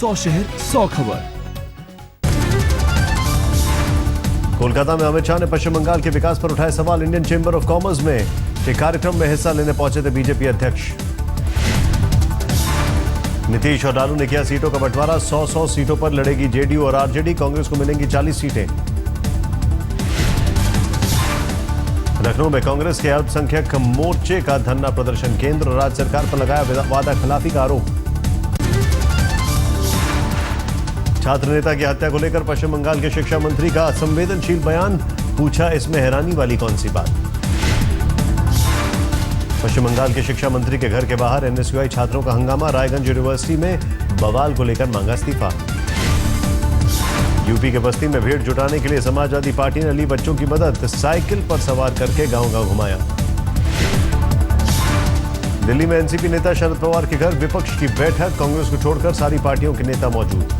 100 शहर 100 खबर। कोलकाता में अमित शाह ने पश्चिम बंगाल के विकास पर उठाए सवाल। इंडियन चेंबर ऑफ कॉमर्स में के कार्यक्रम में हिस्सा लेने पहुंचे थे बीजेपी अध्यक्ष। नीतीश और लालू ने किया सीटों का बंटवारा। 100 सीटों पर लड़ेगी जेडीयू और आरजेडी। कांग्रेस को मिलेंगी 40 सीटें। लखनऊ में कांग्रेस के अल्पसंख्यक मोर्चे का धरना प्रदर्शन। केंद्र और राज्य सरकार पर लगाया वादा खिलाफी का आरोप। छात्र नेता की हत्या को लेकर पश्चिम बंगाल के शिक्षा मंत्री का संवेदनशील बयान। पूछा, इसमें हैरानी वाली कौन सी बात। पश्चिम बंगाल के शिक्षा मंत्री के घर के बाहर एनएसयूआई छात्रों का हंगामा। रायगंज यूनिवर्सिटी में बवाल को लेकर मांगा इस्तीफा। यूपी के बस्ती में भीड़ जुटाने के लिए समाजवादी पार्टी ने ली बच्चों की मदद। साइकिल पर सवार करके गांव-गांव घुमाया। दिल्ली में एनसीपी नेता शरद पवार के घर विपक्ष की बैठक। कांग्रेस को छोड़कर सारी पार्टियों के नेता मौजूद।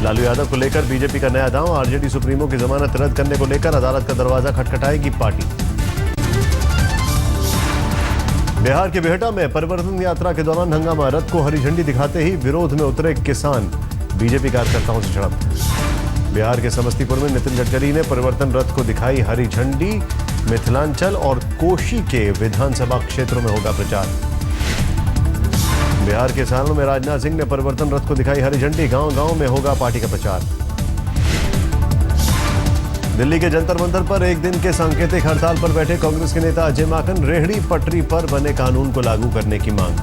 लालू यादव को लेकर बीजेपी का नया दांव। आरजेडी सुप्रीमो की जमानत रद्द करने को लेकर अदालत का दरवाजा खटखटाएगी पार्टी। बिहार के बिहटा में परिवर्तन यात्रा के दौरान हंगामा। रथ को हरी झंडी दिखाते ही विरोध में उतरे किसान। बीजेपी कार्यकर्ताओं से झड़प। बिहार के समस्तीपुर में नितिन गडकरी ने परिवर्तन रथ को दिखाई हरी झंडी। मिथिलांचल और कोशी के विधानसभा क्षेत्रों में होगा प्रचार। बिहार के सारण में राजनाथ सिंह ने परिवर्तन रथ को दिखाई हरी झंडी। गांव-गांव में होगा पार्टी का प्रचार। दिल्ली के जंतर मंतर पर एक दिन के सांकेतिक हड़ताल पर बैठे कांग्रेस के नेता अजय माकन। रेहड़ी पटरी पर बने कानून को लागू करने की मांग।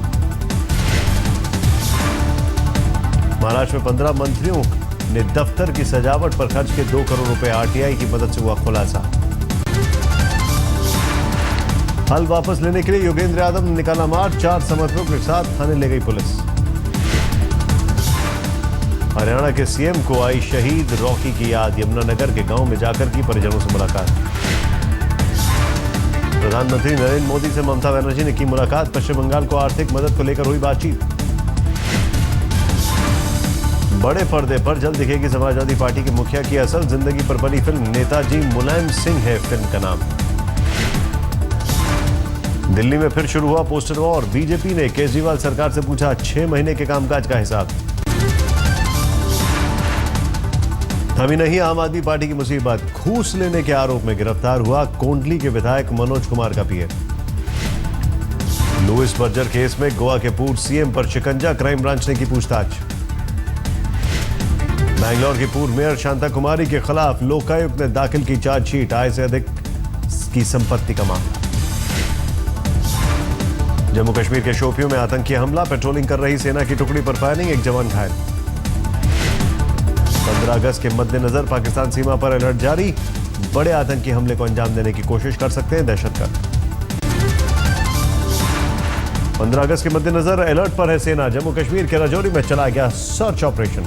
महाराष्ट्र में 15 मंत्रियों ने दफ्तर की सजावट पर खर्च के 2 करोड़ रुपए। आरटीआई की मदद से हुआ खुलासा। हल वापस लेने के लिए योगेंद्र यादव ने निकाला मार्च। 4 समर्थकों के साथ थाने ले गई पुलिस। हरियाणा के सीएम को आई शहीद रॉकी की याद। यमुनानगर के गांव में जाकर की परिजनों से मुलाकात। प्रधानमंत्री नरेंद्र मोदी से ममता बनर्जी ने की मुलाकात। पश्चिम बंगाल को आर्थिक मदद को लेकर हुई बातचीत। बड़े पर्दे पर जल्द दिखेगी समाजवादी पार्टी के मुखिया की असल जिंदगी पर बनी फिल्म। नेताजी मुलायम सिंह है फिल्म का नाम। दिल्ली में फिर शुरू हुआ पोस्टर वॉर। बीजेपी ने केजरीवाल सरकार से पूछा 6 महीने के कामकाज का हिसाब। थमी नहीं आम आदमी पार्टी की मुसीबत। घूस लेने के आरोप में गिरफ्तार हुआ कोंडली के विधायक मनोज कुमार का पीए। लुइस बर्जर केस में गोवा के पूर्व सीएम पर शिकंजा। क्राइम ब्रांच ने की पूछताछ। बैंगलोर की पूर्व मेयर शांता कुमारी के खिलाफ लोकायुक्त ने दाखिल की चार्जशीट। आय से अधिक की संपत्ति का मामला। जम्मू कश्मीर के शोपियों में आतंकी हमला। पेट्रोलिंग कर रही सेना की टुकड़ी पर फायरिंग। एक जवान घायल। 15 अगस्त के मद्देनजर पाकिस्तान सीमा पर अलर्ट जारी। बड़े आतंकी हमले को अंजाम देने की कोशिश कर सकते हैं दहशतगर्द। 15 अगस्त के मद्देनजर अलर्ट पर है सेना। जम्मू कश्मीर के राजौरी में चला गया सर्च ऑपरेशन।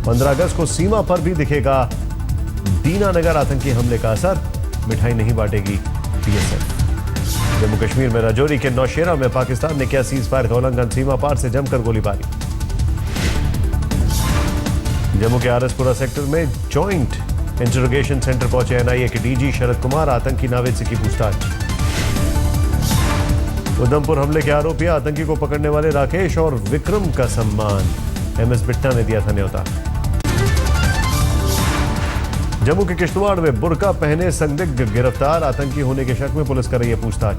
15 अगस्त को सीमा पर भी दिखेगा दीनानगर आतंकी हमले का असर। मिठाई नहीं बांटेगी बीएसएफ। जम्मू कश्मीर में राजौरी के नौशेरा में पाकिस्तान ने किया सीज फायर का उल्लंघन। सीमा पार से जमकर गोलीबारी। जम्मू के आरएसपुरा सेक्टर में जॉइंट इंटरोगेशन सेंटर पहुंचे एनआईए के डीजी शरद कुमार। आतंकी नावेद से की पूछताछ। उधमपुर हमले के आरोपी आतंकी को पकड़ने वाले राकेश और विक्रम का सम्मान एमएस बिट्टा ने दिया था न्योता। जम्मू के किश्तवाड़ में बुर्का पहने संदिग्ध गिरफ्तार। आतंकी होने के शक में पुलिस कर रही है पूछताछ।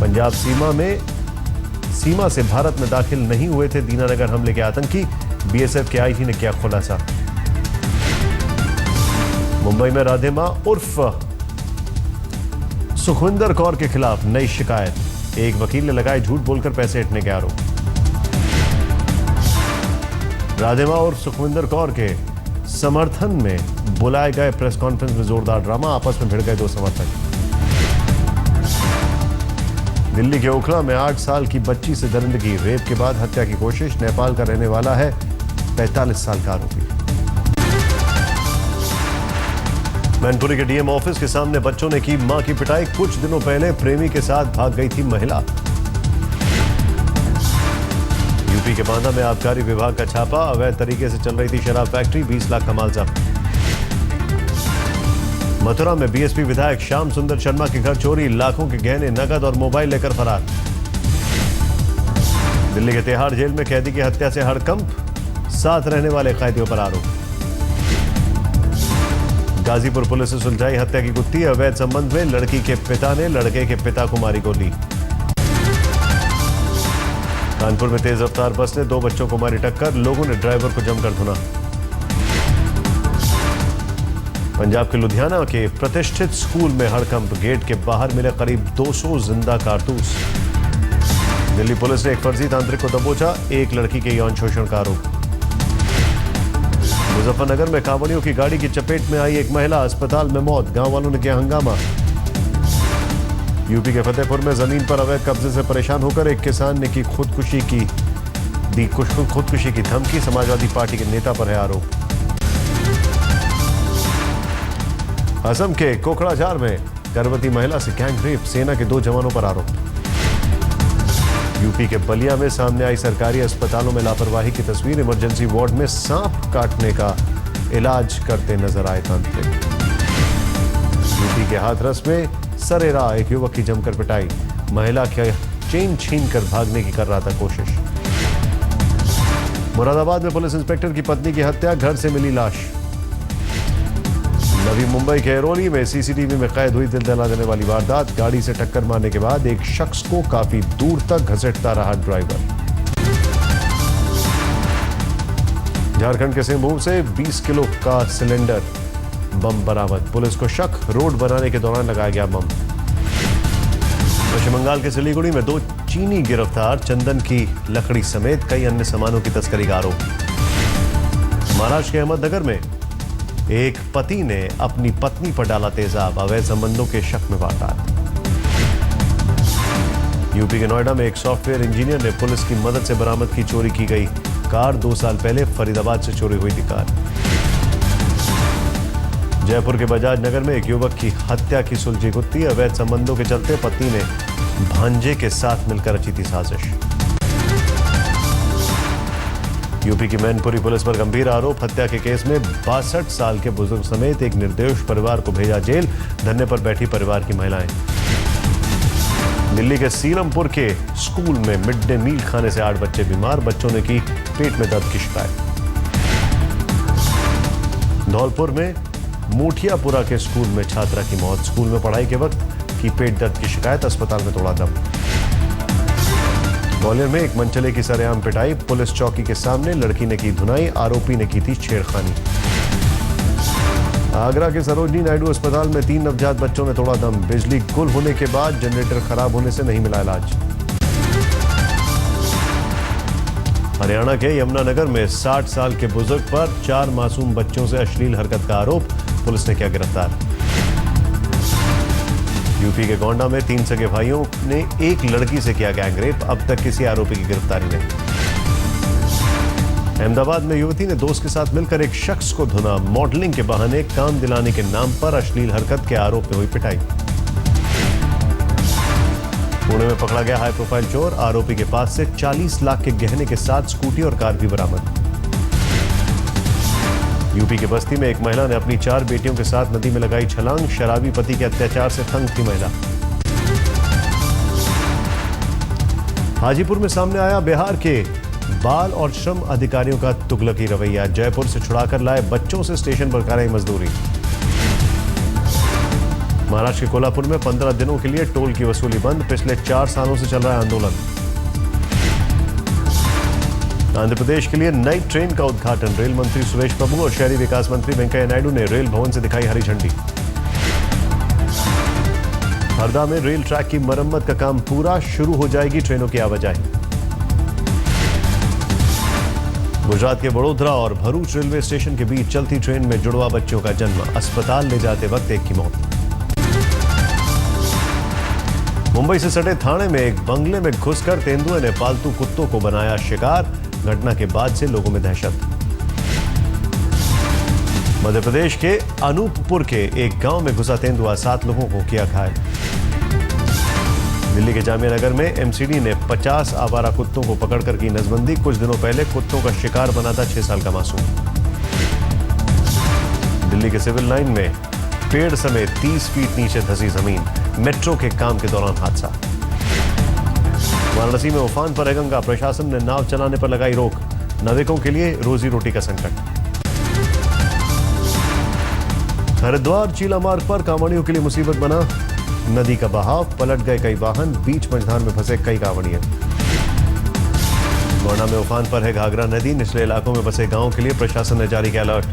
पंजाब सीमा से भारत में दाखिल नहीं हुए थे दीनानगर हमले के आतंकी। बीएसएफ के आईजी ने किया खुलासा। मुंबई में राधे मां उर्फ सुखविंदर कौर के खिलाफ नई शिकायत। एक वकील ने लगाए झूठ बोलकर पैसे हटने के आरोप। राधे मां और सुखविंदर कौर के समर्थन में बुलाए गए प्रेस कॉन्फ्रेंस में जोरदार ड्रामा। आपस में भिड़ गए 2 समर्थक। दिल्ली के ओखला में 8 साल की बच्ची से दरिंदगी। रेप के बाद हत्या की कोशिश। नेपाल का रहने वाला है 45 साल का आरोपी। मैनपुरी के डीएम ऑफिस के सामने बच्चों ने की मां की पिटाई। कुछ दिनों पहले प्रेमी के साथ भाग गई थी महिला। यूपी के बांदा में आबकारी विभाग का छापा। अवैध तरीके से चल रही थी शराब फैक्ट्री। 20 लाख का माल जब्त। मथुरा में बीएसपी विधायक श्याम सुंदर शर्मा के घर चोरी। लाखों के गहने, नकद और मोबाइल लेकर फरार। दिल्ली के तिहाड़ जेल में कैदी की हत्या से हड़कंप, साथ रहने वाले कैदियों पर आरोप। गाजीपुर पुलिस ने सुलझाई हत्या की गुत्थी, अवैध संबंध में लड़की के पिता ने लड़के के पिता को मारी गोली। कानपुर में तेज रफ्तार बस ने 2 बच्चों को मारी टक्कर, लोगों ने ड्राइवर को जमकर धुना। पंजाब के लुधियाना के प्रतिष्ठित स्कूल में हड़कंप, गेट के बाहर मिले करीब 200 जिंदा कारतूस। दिल्ली पुलिस ने एक फर्जी तांत्रिक को दबोचा, एक लड़की के यौन शोषण का आरोप। मुजफ्फरनगर में कांवड़ियों की गाड़ी की चपेट में आई एक महिला, अस्पताल में मौत, गांव वालों ने किया हंगामा। यूपी के फतेहपुर में जमीन पर अवैध कब्जे से परेशान होकर एक किसान ने की खुदकुशी की धमकी, समाजवादी पार्टी के नेता पर है आरोप। असम के कोकराझार में गर्भवती महिला से गैंग रेप, सेना के 2 जवानों पर आरोप। यूपी के बलिया में सामने आई सरकारी अस्पतालों में लापरवाही की तस्वीर, इमरजेंसी वार्ड में सांप काटने का इलाज करते नजर आए तांत्रिक। यूपी के हाथरस में सरेरा एक युवक की जमकर पिटाई, महिला के चेन छीनकर भागने की कर रहा था कोशिश। मुरादाबाद में पुलिस इंस्पेक्टर की पत्नी की हत्या, घर से मिली लाश। नवी मुंबई के एरोली में सीसीटीवी में कैद हुई दिल दहला देने वाली वारदात, गाड़ी से टक्कर मारने के बाद एक शख्स को काफी दूर तक घसीटता रहा ड्राइवर। झारखंड के सिंहभूम से 20 किलो का सिलेंडर बम बरामद, पुलिस को शक, रोड बनाने के दौरान लगाया गया बम। पश्चिम बंगाल के सिलीगुड़ी में 2 चीनी गिरफ्तार, चंदन की लकड़ी समेत कई अन्य सामानों की तस्करी का आरोप। महाराष्ट्र के अहमदनगर में एक पति ने अपनी पत्नी पर डाला तेजाब, अवैध संबंधों के शक में वारदात। यूपी के नोएडा में एक सॉफ्टवेयर इंजीनियर ने पुलिस की मदद से बरामद की चोरी की गई कार, 2 साल पहले फरीदाबाद से चोरी हुई थी कार। जयपुर के बजाज नगर में एक युवक की हत्या की सुलझी गुत्थी, अवैध संबंधों के चलते पत्नी ने भांजे के साथ मिलकर रची थी साजिश। यूपी की मैनपुरी पुलिस पर गंभीर आरोप, हत्या के केस में 62 साल के बुजुर्ग समेत एक निर्दोष परिवार को भेजा जेल, धरने पर बैठी परिवार की महिलाएं। दिल्ली के सीरमपुर के स्कूल में मिड डे मील खाने से 8 बच्चे बीमार, बच्चों ने की पेट में दर्द की शिकायत। धौलपुर में मोठियापुरा के स्कूल में छात्रा की मौत, स्कूल में पढ़ाई के वक्त की पेट दर्द की शिकायत, अस्पताल में तोड़ा दम। ग्वालियर में एक मनचले की सरेआम पिटाई, पुलिस चौकी के सामने लड़की ने की धुनाई, आरोपी ने की थी छेड़खानी। आगरा के सरोजनी नायडू अस्पताल में 3 नवजात बच्चों ने तोड़ा दम, बिजली गुल होने के बाद जनरेटर खराब होने से नहीं मिला इलाज। हरियाणा के यमुनानगर में 60 साल के बुजुर्ग पर 4 मासूम बच्चों से अश्लील हरकत का आरोप, पुलिस ने किया गिरफ्तार। यूपी के गोंडा में 3 सगे भाइयों ने एक लड़की से किया गैंगरेप, अब तक किसी आरोपी की गिरफ्तारी नहीं। अहमदाबाद में युवती ने दोस्त के साथ मिलकर एक शख्स को धुना, मॉडलिंग के बहाने काम दिलाने के नाम पर अश्लील हरकत के आरोप में हुई पिटाई। पुणे में पकड़ा गया हाई प्रोफाइल चोर, आरोपी के पास से 40 लाख के गहने के साथ स्कूटी और कार भी बरामद। यूपी के बस्ती में एक महिला ने अपनी 4 बेटियों के साथ नदी में लगाई छलांग, शराबी पति के अत्याचार से तंग थी महिला। हाजीपुर में सामने आया बिहार के बाल और श्रम अधिकारियों का तुगलकी रवैया, जयपुर से छुड़ाकर लाए बच्चों से स्टेशन पर कराई मजदूरी। महाराष्ट्र के कोल्हापुर में 15 दिनों के लिए टोल की वसूली बंद, पिछले 4 सालों से चल रहा है आंदोलन। आंध्र प्रदेश के लिए नई ट्रेन का उद्घाटन, रेल मंत्री सुरेश प्रभु और शहरी विकास मंत्री वेंकैया नायडू ने रेल भवन से दिखाई हरी झंडी। हरदा में रेल ट्रैक की मरम्मत का काम पूरा, शुरू हो जाएगी ट्रेनों की आवाजाही। गुजरात के वडोदरा और भरूच रेलवे स्टेशन के बीच चलती ट्रेन में जुड़वा बच्चों का जन्म, अस्पताल ले जाते वक्त एक की मौत। मुंबई से सटे थाने में एक बंगले में घुसकर तेंदुए ने पालतू कुत्तों को बनाया शिकार, घटना के बाद से लोगों में दहशत। मध्य प्रदेश के अनूपपुर के एक गांव में घुसा तेंदुआ, 7 लोगों को किया घायल। दिल्ली के जामिया नगर में एमसीडी ने 50 आवारा कुत्तों को पकड़कर की नसबंदी, कुछ दिनों पहले कुत्तों का शिकार बना था 6 साल का मासूम। दिल्ली के सिविल लाइन में पेड़ समेत 30 फीट नीचे धंसी जमीन, मेट्रो के काम के दौरान हादसा। वाराणसी में उफान पर है गंगा, प्रशासन ने नाव चलाने पर लगाई रोक, नाविकों के लिए रोजी रोटी का संकट। हरिद्वार चीला मार्ग पर कांवड़ियों के लिए मुसीबत बना, नदी का बहाव, पलट गए कई वाहन, बीच मझधार में फंसे कई कांवड़िए। गोंडा में उफान पर है घाघरा नदी, निचले इलाकों में बसे गांवों के लिए प्रशासन ने जारी किया अलर्ट।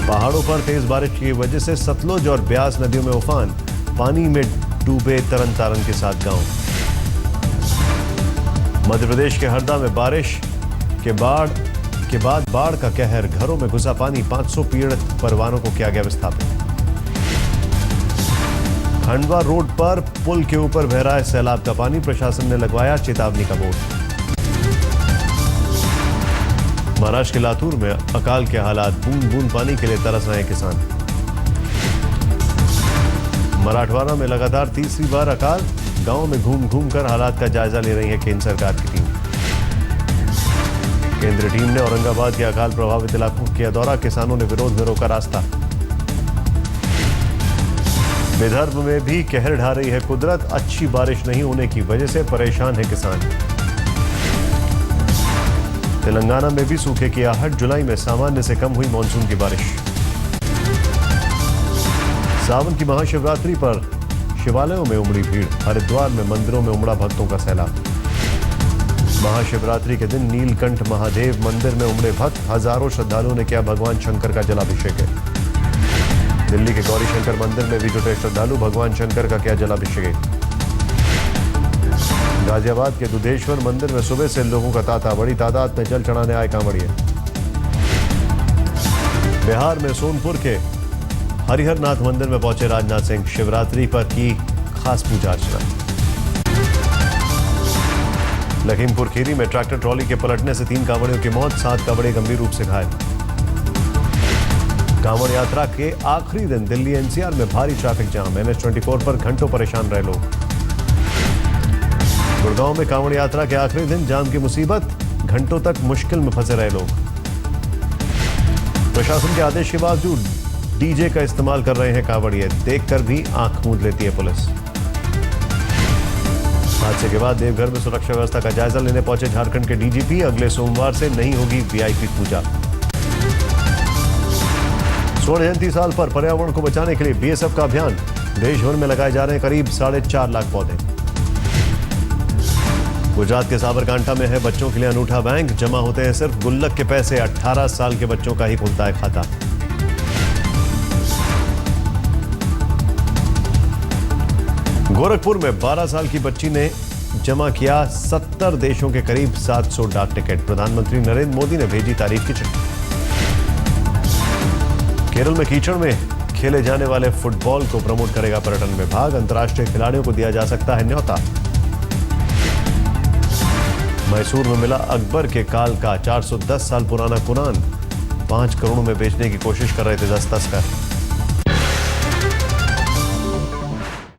पहाड़ों पर तेज बारिश की वजह से सतलुज और ब्यास नदियों में उफान, पानी में डूबे तरन तारन के साथ गांव। मध्य प्रदेश के हरदा में बारिश के बाद बाढ़ का कहर, घरों में घुसा पानी, 500 पीड़ित परिवारों को किया गया विस्थापित। खंडवा रोड पर पुल के ऊपर बह रहा है सैलाब का पानी, प्रशासन ने लगवाया चेतावनी का बोर्ड। महाराष्ट्र के लातूर में अकाल के हालात, बूंद बूंद पानी के लिए तरस रहे हैं किसान। मराठवाड़ा में लगातार तीसरी बार अकाल, गांव में घूम घूम कर हालात का जायजा ले रही है केंद्र सरकार की टीम। केंद्रीय टीम ने औरंगाबाद के अकाल प्रभावित इलाकों किया दौरा, किसानों ने विरोध में रोका रास्ता। विदर्भ में भी कहर ढा रही है कुदरत, अच्छी बारिश नहीं होने की वजह से परेशान है किसान। तेलंगाना में भी सूखे की आहट, जुलाई में सामान्य से कम हुई मानसून की बारिश। सावन की महाशिवरात्रि पर शिवालयों में उमड़ी भीड़, हरिद्वार में मंदिरों में उमड़ा भक्तों का सैलाब। महाशिवरात्रि के दिन नीलकंठ महादेव मंदिर में उमड़े भक्त, हजारों श्रद्धालुओं ने किया भगवान शंकर का जलाभिषेक। दिल्ली के गौरी शंकर मंदिर में भी जुटे श्रद्धालु, भगवान शंकर का किया जलाभिषेक। गाजियाबाद के दुधेश्वर मंदिर में सुबह से लोगों का तांता, बड़ी तादाद में जल चढ़ाने आए कांवड़िए। बिहार में सोनपुर के हरिहरनाथ मंदिर में पहुंचे राजनाथ सिंह, शिवरात्रि पर की खास पूजा अर्चना। लखीमपुर खीरी में ट्रैक्टर ट्रॉली के पलटने से 3 कांवड़ियों की मौत, 7 कांवड़िए गंभीर रूप से घायल। कांवड़ यात्रा के आखिरी दिन दिल्ली एनसीआर में भारी ट्रैफिक जाम, NH24 पर घंटों परेशान रहे लोग। गुड़गांव में कांवड़ यात्रा के आखिरी दिन जाम की मुसीबत, घंटों तक मुश्किल में फंसे रहे लोग। प्रशासन के आदेश के बावजूद डीजे का इस्तेमाल कर रहे हैं कांवड़िए, देखकर भी आंख मूंद लेती है पुलिस। हादसे के बाद देवघर में सुरक्षा व्यवस्था का जायजा लेने पहुंचे झारखंड के डीजीपी, अगले सोमवार से नहीं होगी वीआईपी पूजा। स्वर्ण जयंती साल पर पर्यावरण को बचाने के लिए बीएसएफ का अभियान, देश भर में लगाए जा रहे हैं करीब 4.5 लाख पौधे। गुजरात के साबरकांठा में है बच्चों के लिए अनूठा बैंक, जमा होते हैं सिर्फ गुल्लक के पैसे, 18 साल के बच्चों का ही खुलता है खाता। गोरखपुर में 12 साल की बच्ची ने जमा किया 70 देशों के करीब 700 डाक टिकट, प्रधानमंत्री नरेंद्र मोदी ने भेजी तारीफ की चिट्ठी। केरल में कीचड़ में खेले जाने वाले फुटबॉल को प्रमोट करेगा पर्यटन विभाग, अंतर्राष्ट्रीय खिलाड़ियों को दिया जा सकता है न्योता। मैसूर में मिला अकबर के काल का 410 साल पुराना कुरान, 5 करोड़ में बेचने की कोशिश कर रहे थे 10 तस्कर।